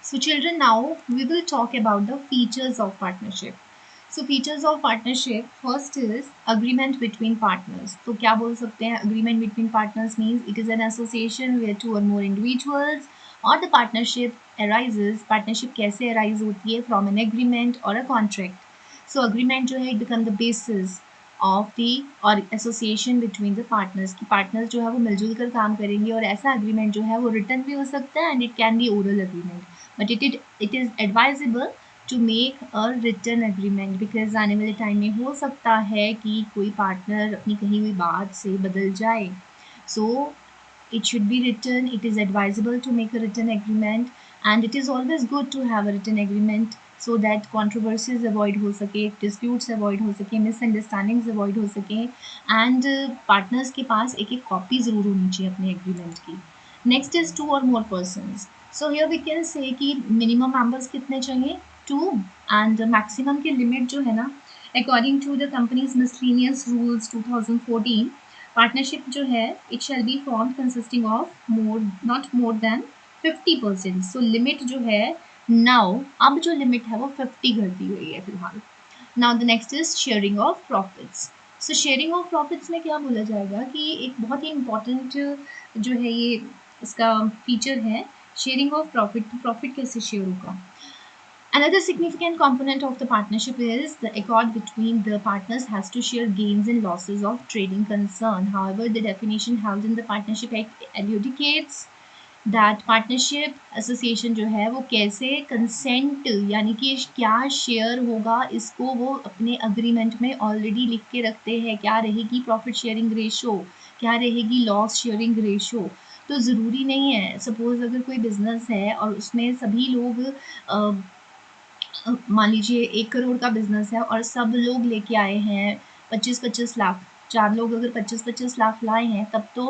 So children, now we will talk about the features of partnership. So features of partnership, first is agreement between partners. तो क्या बोल सकते हैं? Agreement between partners means it is an association where two or more individuals or the partnership arises. Partnership कैसे arise होती है? From an agreement or a contract. So agreement जो है it become the basis of the और association between the partners की partners जो है वो मिलजुल कर काम करेंगे और ऐसा एग्रीमेंट जो है वो रिटर्न भी हो सकता है and it can be oral agreement but it is advisable to make a return agreement because आने वाले टाइम में हो सकता है कि कोई पार्टनर अपनी कही हुई बात से बदल जाए सो it should be written. It is advisable to make a written agreement and it is always good to have a written agreement so that controversies avoid हो सके, disputes avoid हो सके, misunderstandings avoid हो सके and partners के पास एक एक copy ज़रूर होनी चाहिए अपने agreement की. Next is two or more persons. So here we can say कि minimum members कितने चाहिए? Two and maximum की limit जो है ना according to the company's miscellaneous rules 2014 partnership जो है it shall be form consisting of more not more than 50%. So limit जो है नाउ अब जो लिमिट है वो 50 कर दी गई है फिलहाल. Now the next is sharing of profits. So sharing of profits में क्या बोला जाएगा कि एक बहुत ही इंपॉर्टेंट जो है ये इसका फीचर है शेयरिंग ऑफ प्रॉफिट. प्रॉफिट कैसे शेयर होगा? Another significant component of the partnership is the accord between the partners has to share gains and losses of trading concern. However, the definition held in the Partnership Act elucidates that partnership association जो है वो कैसे consent यानी कि क्या share होगा इसको वो अपने agreement में already लिख के रखते हैं. क्या रहेगी profit sharing ratio, क्या रहेगी loss sharing ratio. तो ज़रूरी नहीं है. सपोज अगर कोई बिजनेस है और उसमें सभी लोग मान लीजिए 1 करोड़ का बिज़नेस है और सब लोग लेके आए हैं 25-25 लाख. 4 लोग अगर 25-25 लाख लाए हैं तब तो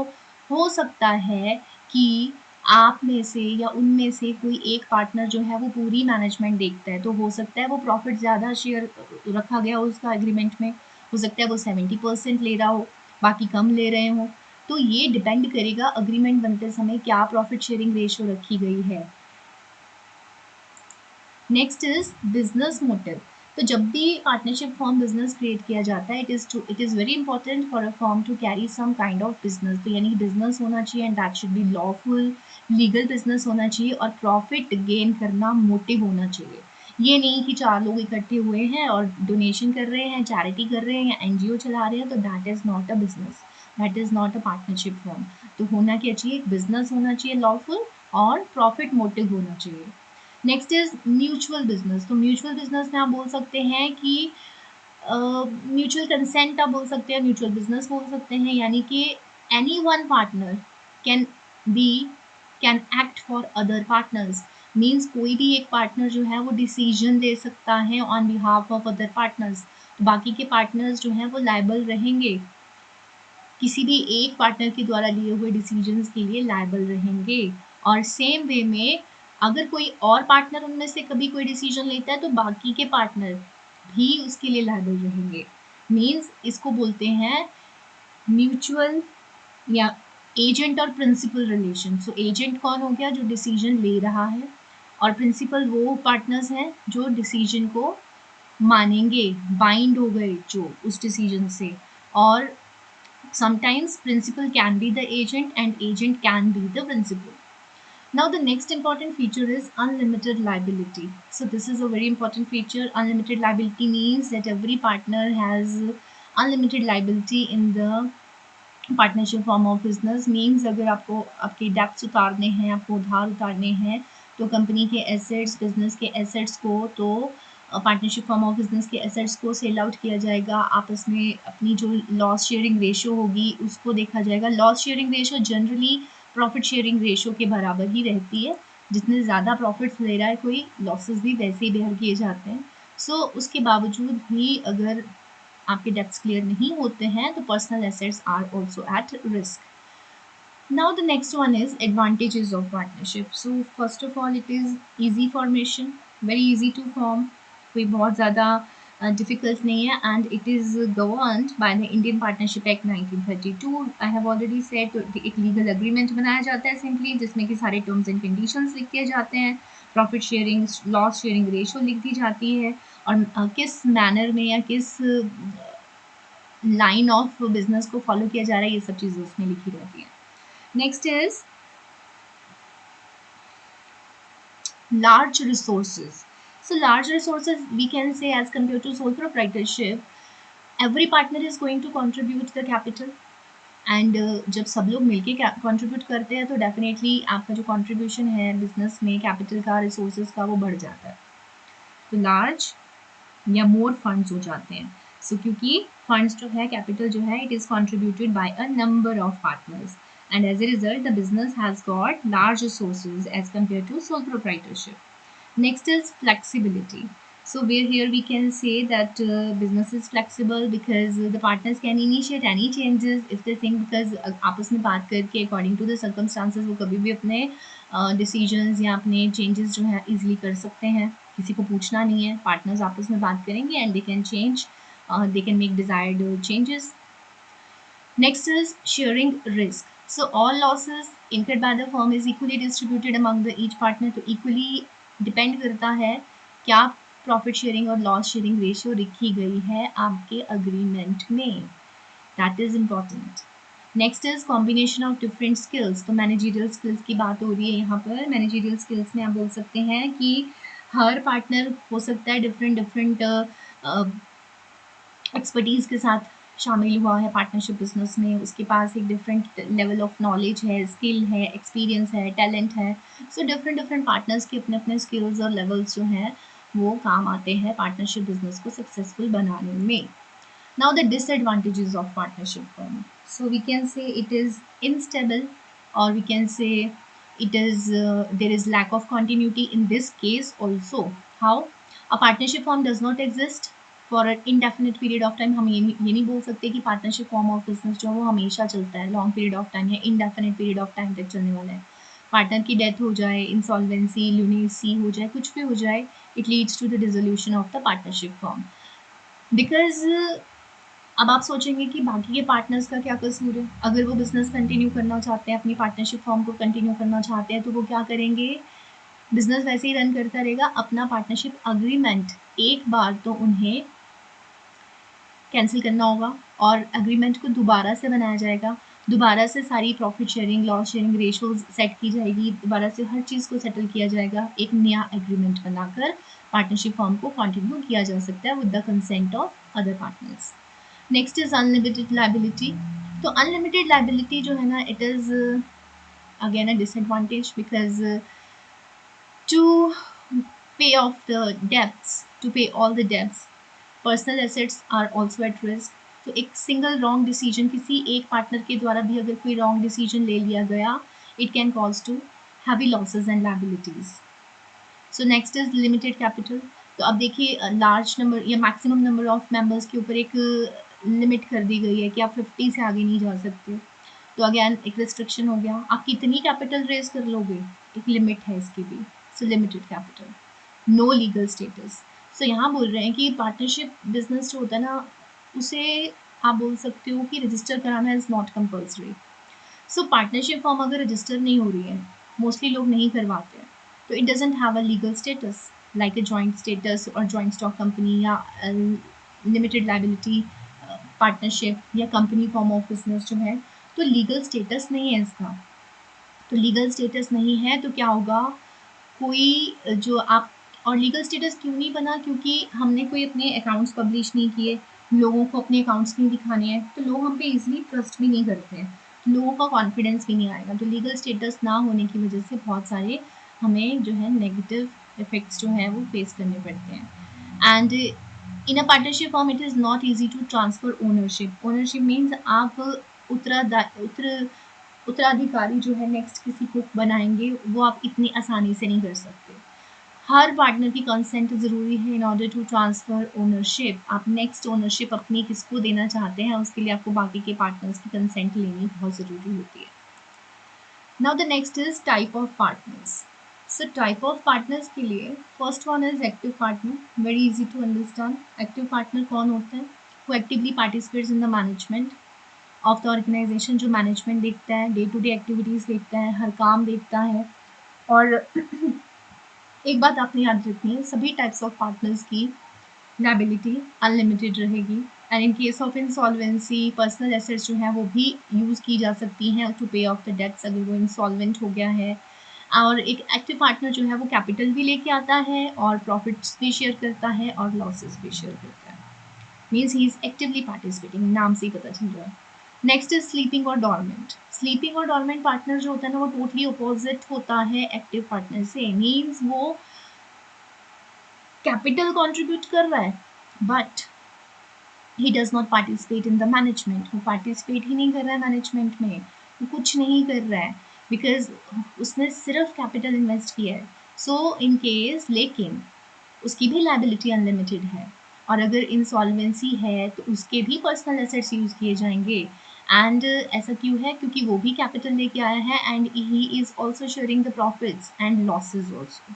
हो सकता है कि आप में से या उनमें से कोई एक पार्टनर जो है वो पूरी मैनेजमेंट देखता है. तो हो सकता है वो प्रॉफिट ज़्यादा शेयर रखा गया हो उसका एग्रीमेंट में. हो सकता है वो 70% ले रहा हो, बाकी कम ले रहे हों. तो ये डिपेंड करेगा एग्रीमेंट बनते समय क्या प्रॉफिट शेयरिंग रेशियो रखी गई है. Next is business motive. तो जब भी पार्टनरशिप फॉर्म बिजनेस क्रिएट किया जाता है it is very important for a form to carry some kind of business. तो यानी बिजनेस होना चाहिए and that should be lawful legal business होना चाहिए और प्रॉफिट गेन करना मोटिव होना चाहिए. ये नहीं कि 4 लोग इकट्ठे हुए हैं और डोनेशन कर रहे हैं, चैरिटी कर रहे हैं या एनजीओ चला रहे हैं तो that is not a business, that is not a partnership form. तो होना क्या चाहिए? बिजनेस होना चाहिए लॉफुल और प्रॉफिट मोटिव होना चाहिए. Next is mutual business. तो म्यूचुअल बिजनेस में आप बोल सकते हैं कि म्यूचुअल कंसेंट आप बोल सकते हैं, म्यूचुअल बिजनेस बोल सकते हैं. यानी कि any one partner can be can act for other partners. Means कोई भी एक पार्टनर जो है वो डिसीजन ले सकता है on behalf of other partners. बाकी के पार्टनर्स जो हैं वो लायबल रहेंगे, किसी भी एक पार्टनर के द्वारा लिए हुए डिसीजंस के लिए लायबल रहेंगे. और सेम वे में अगर कोई और पार्टनर उनमें से कभी कोई डिसीजन लेता है तो बाकी के पार्टनर भी उसके लिए लायबल रहेंगे. मीन्स इसको बोलते हैं म्यूचुअल या एजेंट और प्रिंसिपल रिलेशन. सो एजेंट कौन हो गया? जो डिसीजन ले रहा है, और प्रिंसिपल वो पार्टनर्स हैं जो डिसीजन को मानेंगे, बाइंड हो गए जो उस डिसीजन से. और sometimes principal can be the agent and agent can be the principal. Now the next important feature is unlimited liability. So this is a very important feature. Unlimited liability means that every partner has unlimited liability in the partnership form of business. Means अगर आपको आपके debts उतारने हैं, आपको उधार उतारने हैं तो कंपनी के एसेट्स, बिजनेस के एसेट्स को तो पार्टनरशिप फॉर्म ऑफ बिजनेस के एसेट्स को सेल आउट किया जाएगा. आपस में अपनी जो लॉस शेयरिंग रेशियो होगी उसको देखा जाएगा. Loss sharing ratio generally profit sharing ratio के बराबर ही रहती है. जितने ज़्यादा प्रॉफिट्स ले रहा है कोई, लॉसेस भी वैसे ही बेयर किए जाते हैं. सो उसके बावजूद भी अगर आपके डेप्स क्लियर नहीं होते हैं तो personal assets are also at risk. Now the next one is advantages of partnership. So first of all it is easy formation, very easy to form, कोई बहुत ज़्यादा difficult नहीं है and it is governed by the Indian Partnership Act 1932. I have already said तो एक legal agreement बनाया जाता है simply जिसमें कि सारे terms and conditions लिख दिए जाते हैं. Profit sharing, loss sharing ratio लिख दी जाती है, और किस मैनर में या किस लाइन ऑफ बिजनेस को फॉलो किया जा रहा है, ये सब चीज़ें उसमें लिखी रहती हैं। Next is large resources. So large resources, we can say, as compared to sole proprietorship, every partner is going to contribute the capital, and जब सब लोग मिलके कंट्रीब्यूट करते हैं तो डेफिनेटली आपका जो कंट्रीब्यूशन है बिजनेस में कैपिटल का, रिसोर्सेज का, वो बढ़ जाता है, तो लार्ज या मोर फंड्स हो जाते हैं। सो क्योंकि फंड्स जो है, कैपिटल जो है, it is contributed by a number of partners, and as a result the business has got large resources as compare to sole proprietorship. Next is flexibility. So where here we can say that business is flexible because the partners can initiate any changes if they think, because आपस में बात करके according to the circumstances वो कभी भी अपने decisions या अपने changes जो है easily कर सकते हैं, किसी को पूछना नहीं है, partners आपस में बात करेंगे and they can change, they can make desired changes. Next is sharing risk. So all losses incurred by the firm is equally distributed among the each partner. तो equally depend करता है क्या प्रॉफिट शेयरिंग और loss sharing ratio लिखी गई है आपके agreement में. That is important. Next is combination of different skills. तो मैनेजरियल स्किल्स की बात हो रही है यहाँ पर. मैनेजरियल स्किल्स में आप बोल सकते हैं कि हर पार्टनर हो सकता है डिफरेंट डिफरेंट एक्सपर्टीज़ के साथ शामिल हुआ है पार्टनरशिप बिजनेस में, उसके पास एक डिफरेंट लेवल ऑफ नॉलेज है, स्किल है, एक्सपीरियंस है, टैलेंट है. सो डिफरेंट डिफरेंट पार्टनर्स के अपने अपने स्किल्स और लेवल्स जो हैं वो काम आते हैं पार्टनरशिप बिजनेस को सक्सेसफुल बनाने में. Now the disadvantages of partnership firm. So we can say it is instable, और we can say it is there is lack of continuity in this case also. How? A partnership form does not exist for an indefinite period of time. हम ये नहीं बोल सकते कि partnership form of business जो है वो हमेशा चलता है, लॉन्ग पीरियड ऑफ टाइम या इनडेफिनेट पीरियड ऑफ टाइम तक चलने वाला है. पार्टनर की डेथ हो जाए, इंसॉल्वेंसी, ल्यूनेसी हो जाए, कुछ भी हो जाए, it leads to the dissolution of the partnership form. Because अब आप सोचेंगे कि बाकी के पार्टनर्स का क्या कसूर है. अगर वो बिजनेस कंटिन्यू करना चाहते हैं, अपनी पार्टनरशिप फॉर्म को कंटिन्यू करना चाहते हैं, तो वो क्या करेंगे, बिजनेस वैसे ही रन करता रहेगा. अपना पार्टनरशिप अग्रीमेंट एक बार तो उन्हें कैंसिल करना होगा और एग्रीमेंट को दोबारा से बनाया जाएगा. दोबारा से सारी profit sharing, loss sharing ratios set की जाएगी. दोबारा से हर चीज़ को सेटल किया जाएगा. एक नया एग्रीमेंट बनाकर पार्टनरशिप फॉर्म को कंटिन्यू किया जा सकता है with the consent of other partners. Next is unlimited liability. तो अनलिमिटेड लाइबिलिटी जो है ना, it is again a disadvantage because to pay off the debts, to pay all the debts, personal assets are also at risk. तो एक single wrong decision, किसी एक partner के द्वारा भी अगर कोई रॉन्ग डिसीजन ले लिया गया, it can cause to heavy losses and liabilities. So next is limited capital. तो अब देखिए लार्ज नंबर या मैक्सिमम नंबर ऑफ मेंबर्स के ऊपर एक लिमिट कर दी गई है कि आप 50 से आगे नहीं जा सकते. तो अगेन एक रिस्ट्रिक्शन हो गया, आप कितनी कैपिटल रेज कर लोगे, एक लिमिट है इसकी भी. So limited capital. No legal status. So यहाँ बोल रहे हैं कि पार्टनरशिप बिजनेस जो होता है ना, उसे आप बोल सकते हो कि रजिस्टर कराना is not compulsory. So partnership form अगर रजिस्टर नहीं हो रही है, मोस्टली लोग नहीं करवाते हैं, तो it doesn't have a legal status like a joint status और जॉइंट स्टॉक कंपनी या लिमिटेड लाइबिलिटी पार्टनरशिप या कंपनी फॉर्म ऑफ बिजनेस जो है, तो लीगल स्टेटस नहीं है इसका. तो लीगल स्टेटस नहीं है तो क्या होगा, कोई जो आप, और लीगल स्टेटस क्यों नहीं बना, क्योंकि हमने कोई अपने अकाउंट्स पब्लिश नहीं किए, लोगों को अपने अकाउंट्स नहीं दिखाने हैं, तो लोग हम पे इजीली ट्रस्ट भी नहीं करते हैं, लोगों का कॉन्फिडेंस भी नहीं आएगा. तो लीगल स्टेटस ना होने की वजह से बहुत सारे हमें जो है नेगेटिव इफेक्ट्स जो है वो फेस करने पड़ते हैं. And in a partnership form it is not easy to transfer ownership. Ownership means आप उत्तराधिकारी जो है नेक्स्ट किसी को बनाएंगे, वो आप इतनी आसानी से नहीं कर सकते. हर पार्टनर की कंसेंट ज़रूरी है in order to transfer ownership. आप नेक्स्ट ओनरशिप अपनी किसको देना चाहते हैं, उसके लिए आपको बाकी के पार्टनर्स की कंसेंट लेनी बहुत ज़रूरी होती है. Now the next is type of partners. So type of partners के लिए first one is active partner. Very easy to understand. Active partner कौन होते हैं, वो actively participates in the management of the organization. जो मैनेजमेंट देखता है, day to day activities देखता है, हर काम देखता है, और एक बात आपने याद रखनी है, सभी टाइप्स ऑफ पार्टनर्स की लायबिलिटी अनलिमिटेड रहेगी, and in case of insolvency personal assets जो हैं वो भी यूज़ की जा सकती हैं to pay off the dates अगर वो इंसॉल्वेंट हो गया है। और एक एक्टिव पार्टनर जो है वो कैपिटल भी लेके आता है और प्रॉफिट्स भी शेयर करता है और लॉसेस भी शेयर करता है। Means he is actively participating, नाम से ही पता चल रहा है। नेक्स्ट इज स्लीपिंग और डॉर्मेंट। स्लीपिंग और डॉर्मेंट पार्टनर जो होता है ना वो टोटली अपोजिट होता है एक्टिव पार्टनर से। मीन्स वो कैपिटल कंट्रीब्यूट कर रहा है but he does not participate in the management. वो पार्टिसिपेट ही नहीं कर रहा है मैनेजमेंट में, वो कुछ नहीं कर रहा है बिकॉज उसने सिर्फ कैपिटल इन्वेस्ट किया है। सो इन केस लेकिन उसकी भी लाइबिलिटी अनलिमिटेड है, और अगर इंसॉल्वेंसी है तो उसके भी पर्सनल एसेट्स यूज़ किए जाएंगे। एंड ऐसा क्यों है? क्योंकि वो भी कैपिटल लेके आया है and he is also sharing the profits and losses also.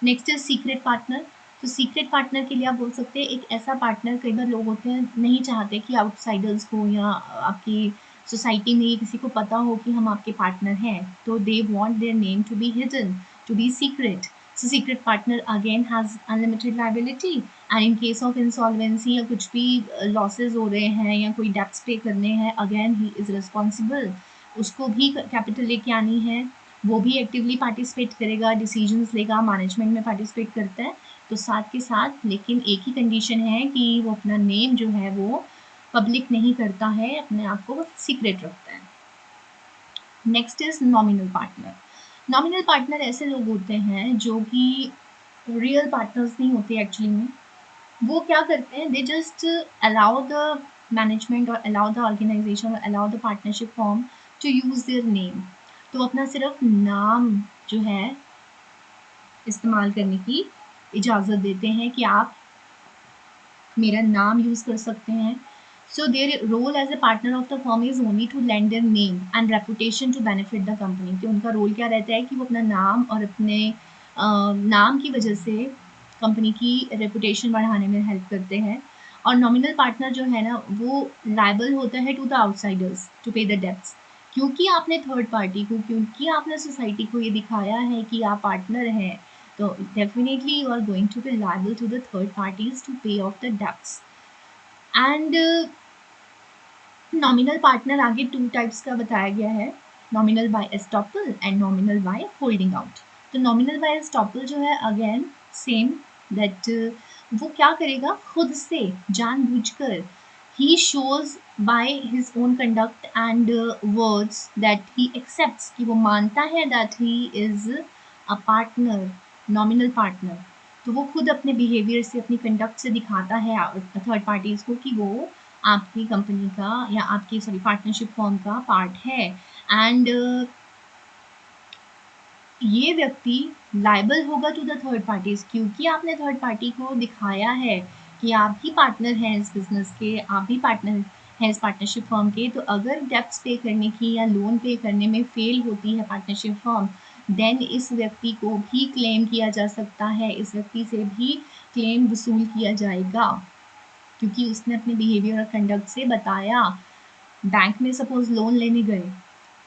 Next is secret partner. तो सीक्रेट पार्टनर के लिए आप बोल सकते हैं एक ऐसा पार्टनर, कई बार लोग होते हैं नहीं चाहते कि आउटसाइडर्स को या आपकी सोसाइटी में किसी को पता हो कि हम आपके पार्टनर हैं, तो they want their name to be hidden, to be secret. So secret partner again has unlimited liability, and in case of insolvency या कुछ भी लॉसेज हो रहे हैं या कोई डेप्स पे करने हैं, अगेन ही इज रिस्पॉन्सिबल। उसको भी कैपिटल लेके आनी है, वो भी एक्टिवली पार्टिसिपेट करेगा, डिसीजंस लेगा, मैनेजमेंट में पार्टिसिपेट करता है। तो साथ के साथ लेकिन एक ही कंडीशन है कि वो अपना नेम जो है वो पब्लिक नहीं करता है, अपने आप को सीक्रेट रखता है। Next is nominal partner. Nominal partner ऐसे लोग होते हैं जो कि रियल पार्टनर्स नहीं होते एक्चुअली में। वो क्या करते हैं, they just allow the management और अलाउ द ऑर्गेनाइजेशन और allow the partnership form to use their name. तो अपना सिर्फ नाम जो है इस्तेमाल करने की इजाज़त देते हैं कि आप मेरा नाम यूज़ कर सकते हैं। So their role as a partner of the firm is only to lend their name and reputation to benefit the company. तो उनका रोल क्या रहता है कि वो अपना नाम और अपने नाम की वजह से कंपनी की रेपुटेशन बढ़ाने में हेल्प करते हैं। और नॉमिनल पार्टनर जो है ना वो लायबल होता है टू द आउटसाइडर्स टू पे द डेब्ट्स, क्योंकि आपने थर्ड पार्टी को, क्योंकि आपने सोसाइटी को ये दिखाया है कि आप पार्टनर हैं, तो definitely you are going to be liable to the third parties to pay off the debts. And nominal partner आगे टू टाइप्स का बताया गया है, nominal by estoppel and nominal by holding out. तो नॉमिनल बाय एस्टॉपल जो है again same that वो क्या करेगा, खुद से जानबूझकर ही shows by his own conduct and words that he accepts, कि वो मानता है that he is a partner, nominal partner. तो वो खुद अपने बिहेवियर से, अपनी कंडक्ट से दिखाता है थर्ड पार्टीज को कि वो आपकी कंपनी का या आपकी सॉरी पार्टनरशिप फॉर्म का पार्ट है। एंड ये व्यक्ति लायबल होगा टू द थर्ड पार्टीज, क्योंकि आपने थर्ड पार्टी को दिखाया है कि आप ही पार्टनर हैं इस बिजनेस के, आप ही पार्टनर हैं इस पार्टनरशिप फॉर्म के। तो अगर डेप्स पे करने की या लोन पे करने में फेल होती है पार्टनरशिप फॉर्म, देन इस व्यक्ति को भी क्लेम किया जा सकता है, इस व्यक्ति से भी क्लेम वसूल किया जाएगा, क्योंकि उसने अपने बिहेवियर और कंडक्ट से बताया। बैंक में सपोज लोन लेने गए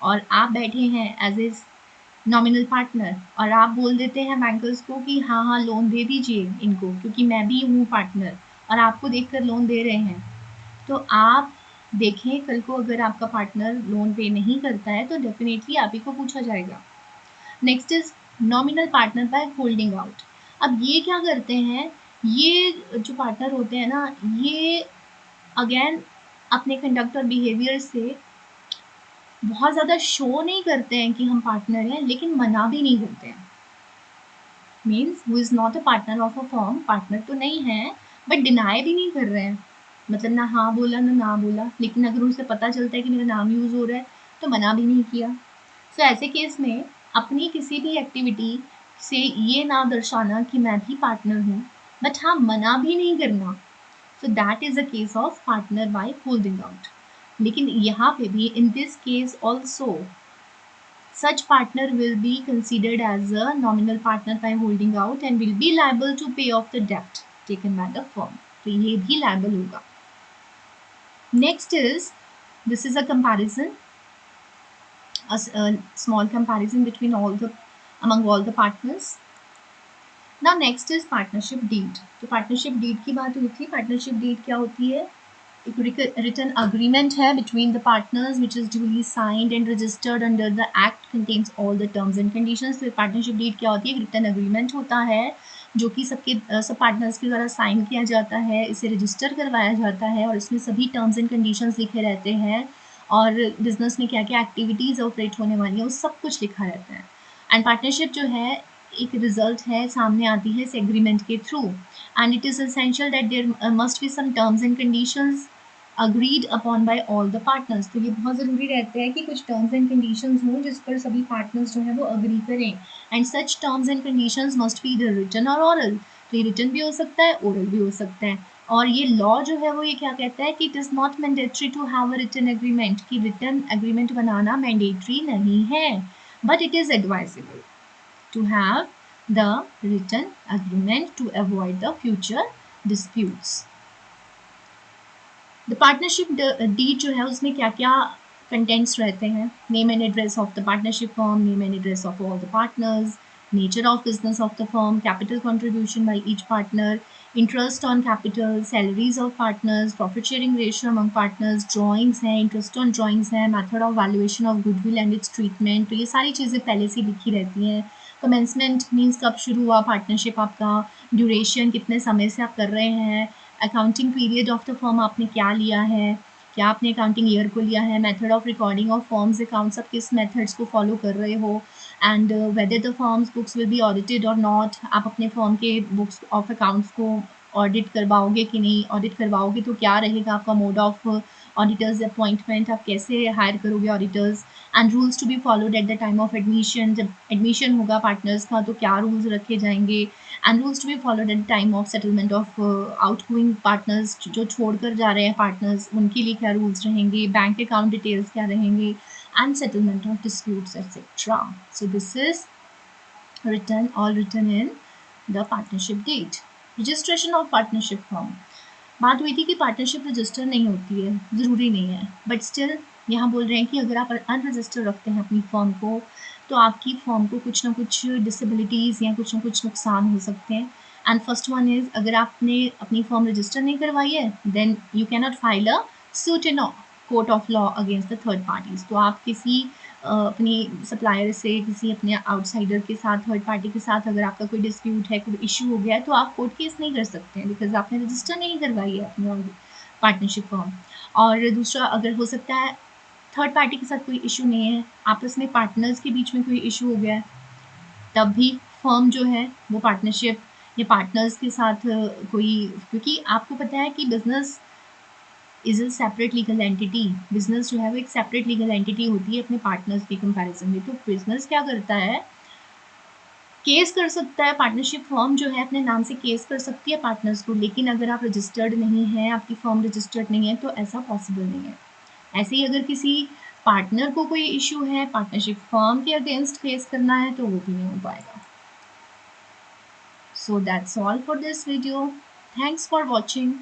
और आप बैठे हैं एज ए नॉमिनल पार्टनर और आप बोल देते हैं बैंकर्स को कि हाँ हाँ लोन दे दीजिए इनको क्योंकि मैं भी हूँ पार्टनर, और आपको देखकर लोन दे रहे हैं। तो आप देखें कल को अगर आपका पार्टनर लोन पे नहीं करता है तो डेफिनेटली आप ही को पूछा जाएगा। Next is nominal partner by holding out. अब ये क्या करते हैं, ये जो पार्टनर होते हैं ना, ये अगेन अपने कंडक्ट और बिहेवियर से बहुत ज़्यादा शो नहीं करते हैं कि हम पार्टनर हैं, लेकिन मना भी नहीं करते हैं। Means who is not a partner of a firm, partner तो नहीं है बट डिनाई भी नहीं कर रहे हैं, मतलब ना हाँ बोला ना बोला, लेकिन अगर उनसे पता चलता है कि मेरा नाम यूज़ हो रहा है तो मना भी नहीं किया। सो ऐसे केस में अपनी किसी भी एक्टिविटी से ये ना दर्शाना कि मैं भी पार्टनर हूँ, बट हाँ मना भी नहीं करना, so that is a case of partner by holding out. लेकिन यहाँ पे भी in this case also such partner will be considered as a nominal partner by holding out and will be liable to pay off the debt taken by the firm. तो ये भी liable होगा। Next is, this is a comparison, a small comparison between all the among all the partners. Now next is partnership deed. तो partnership deed की बात हुई थी। Partnership deed क्या होती है? एक written agreement है between the partners which is duly signed and registered under the act, contains all the terms and conditions। तो पार्टनरशिप डीड क्या होती है? रिटन अग्रीमेंट होता है जो कि सब पार्टनर्स के द्वारा साइन किया जाता है, इसे रजिस्टर करवाया जाता है और इसमें सभी टर्म्स एंड कंडीशंस लिखे रहते हैं और बिजनेस में क्या क्या एक्टिविटीज़ ऑपरेट होने वाली हैं वो सब कुछ लिखा रहता है। एंड पार्टनरशिप जो है एक रिजल्ट है, सामने आती है इस एग्रीमेंट के थ्रू। And it is essential that there must be some terms and conditions agreed upon by all the partners. तो ये बहुत ज़रूरी रहता है कि कुछ टर्म्स एंड कंडीशंस हों जिस पर सभी पार्टनर्स जो है वो अग्री करें। And such terms and conditions must be the written और ओरल। तो ये रिटन भी हो सकता है, ओरल भी हो सकता है। और ये लॉ जो है वो ये क्या कहता है कि it is not mandatory to have a written agreement, कि रिटन एग्रीमेंट बनाना मैंडेटरी नहीं है, but it is advisable to have the written agreement to avoid the future disputes। The partnership deed जो है उसमें क्या क्या कंटेंट्स रहते हैं? Name and address of the partnership firm, name and address of all the partners, nature of business of the firm, capital contribution by each partner, interest on capital, salaries of partners, profit sharing ratio among partners, drawings हैं, interest on drawings हैं, method of valuation of goodwill and its treatment. तो ये सारी चीज़ें पहले से लिखी रहती हैं। कमेंसमेंट मीन्स कब शुरू हुआ पार्टनरशिप आपका, ड्यूरेशन कितने समय से आप कर रहे हैं, accounting period of the firm आपने क्या लिया है, क्या आपने अकाउंटिंग ईयर को लिया है, method of recording of firms accounts, आप किस मेथड्स को फॉलो कर रहे हो, and whether the firms books will be audited और नॉट, आप अपने फर्म के बुक्स ऑफ अकाउंट्स को ऑडिट करवाओगे कि नहीं, ऑडिट करवाओगे तो क्या रहेगा आपका मोड ऑफ ऑडिटर्स अपॉइंटमेंट, आप कैसे हायर करोगे auditors, and rules to be followed at the time of admission. जब एडमिशन होगा पार्टनर्स का तो क्या रूल्स रखे जाएंगे, and rules to be followed at time of settlement of outgoing partners, जो छोड़कर जा रहे हैं पार्टनर्स उनके लिए क्या रूल्स रहेंगे, बैंक अकाउंट डिटेल्स क्या रहेंगे, and settlement of disputes etcetera. So this is written all written in the partnership deed। Registration of partnership form. बात हुई थी कि पार्टनरशिप रजिस्टर नहीं होती है, ज़रूरी नहीं है, बट स्टिल यहाँ बोल रहे हैं कि अगर आप अनरजिस्टर रखते हैं अपनी फर्म को तो आपकी फर्म को कुछ ना कुछ डिसेबिलिटीज़ या कुछ ना कुछ नुकसान हो सकते हैं। एंड फर्स्ट वन इज़, अगर आपने अपनी फर्म रजिस्टर नहीं करवाई है then you cannot file a suit in court of law against the third parties. तो आप किसी अपनी सप्लायर से, किसी अपने आउटसाइडर के साथ, थर्ड पार्टी के साथ अगर आपका कोई डिस्प्यूट है, कोई इशू हो गया है तो आप कोर्ट केस नहीं कर सकते हैं बिकॉज आपने रजिस्टर नहीं करवाई है अपनी पार्टनरशिप फॉर्म। और दूसरा, अगर हो सकता है थर्ड पार्टी के साथ कोई इशू नहीं है, आपस में पार्टनर्स के बीच में कोई इशू हो गया है, तब भी फर्म जो है वो पार्टनरशिप या पार्टनर्स के साथ कोई, क्योंकि आपको पता है कि business is a separate legal entity, business जो है वो एक सेपरेट लीगल एंटिटी होती है अपने पार्टनर्स के कंपैरिजन में। तो बिजनेस क्या करता है, केस कर सकता है, पार्टनरशिप फर्म जो है अपने नाम से केस कर सकती है पार्टनर्स को, लेकिन अगर आप रजिस्टर्ड नहीं है, आपकी फर्म रजिस्टर्ड नहीं है तो ऐसा पॉसिबल नहीं है। ऐसे ही अगर किसी पार्टनर को कोई इशू है पार्टनरशिप फर्म के अगेंस्ट फेस करना है तो वो भी नहीं हो पाएगा। So that's all for this video. Thanks for watching.